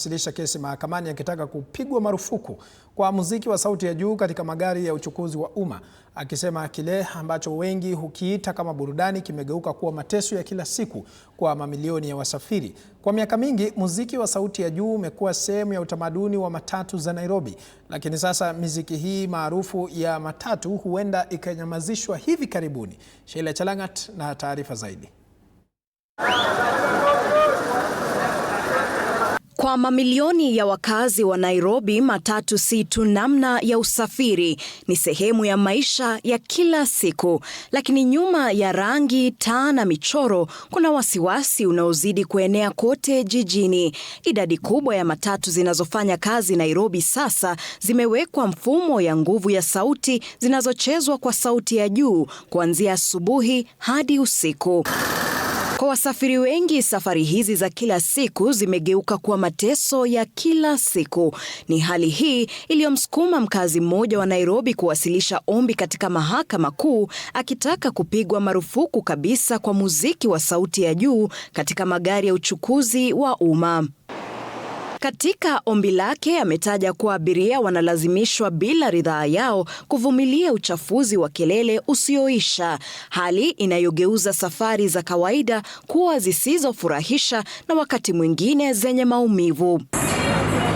Wasilisha kesi mahakamani akitaka kupigwa marufuku kwa muziki wa sauti ya juu katika magari ya uchukuzi wa umma, akisema kile ambacho wengi hukiita kama burudani kimegeuka kuwa mateso ya kila siku kwa mamilioni ya wasafiri. Kwa miaka mingi, muziki wa sauti ya juu umekuwa sehemu ya utamaduni wa matatu za Nairobi, lakini sasa muziki hii maarufu ya matatu huenda ikanyamazishwa hivi karibuni. Sheila Chalangat na taarifa zaidi. Kwa mamilioni ya wakazi wa Nairobi, matatu si tu namna ya usafiri, ni sehemu ya maisha ya kila siku. Lakini nyuma ya rangi, taa na michoro, kuna wasiwasi unaozidi kuenea kote jijini. Idadi kubwa ya matatu zinazofanya kazi Nairobi sasa zimewekwa mfumo ya nguvu ya sauti zinazochezwa kwa sauti ya juu kuanzia asubuhi hadi usiku. Kwa wasafiri wengi, safari hizi za kila siku zimegeuka kuwa mateso ya kila siku. Ni hali hii iliyomsukuma mkazi mmoja wa Nairobi kuwasilisha ombi katika mahakama kuu akitaka kupigwa marufuku kabisa kwa muziki wa sauti ya juu katika magari ya uchukuzi wa umma. Katika ombi lake ametaja kuwa abiria wanalazimishwa bila ridhaa yao kuvumilia uchafuzi wa kelele usioisha, hali inayogeuza safari za kawaida kuwa zisizofurahisha na wakati mwingine zenye maumivu.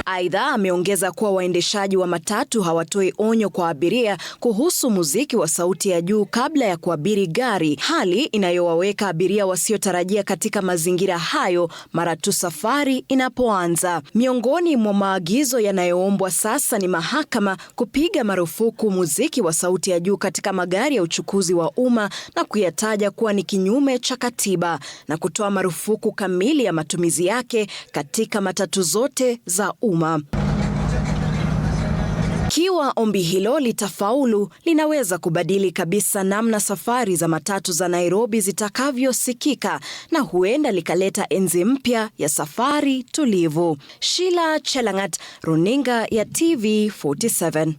Aidha, ameongeza kuwa waendeshaji wa matatu hawatoi onyo kwa abiria kuhusu muziki wa sauti ya juu kabla ya kuabiri gari, hali inayowaweka abiria wasiotarajia katika mazingira hayo mara tu safari inapoanza. Miongoni mwa maagizo yanayoombwa sasa ni mahakama kupiga marufuku muziki wa sauti ya juu katika magari ya uchukuzi wa umma na kuyataja kuwa ni kinyume cha katiba na kutoa marufuku kamili ya matumizi yake katika matatu zote za umma. Ikiwa ombi hilo litafaulu, linaweza kubadili kabisa namna safari za matatu za Nairobi zitakavyosikika na huenda likaleta enzi mpya ya safari tulivu. Sheila Chalangat, Runinga ya TV 47.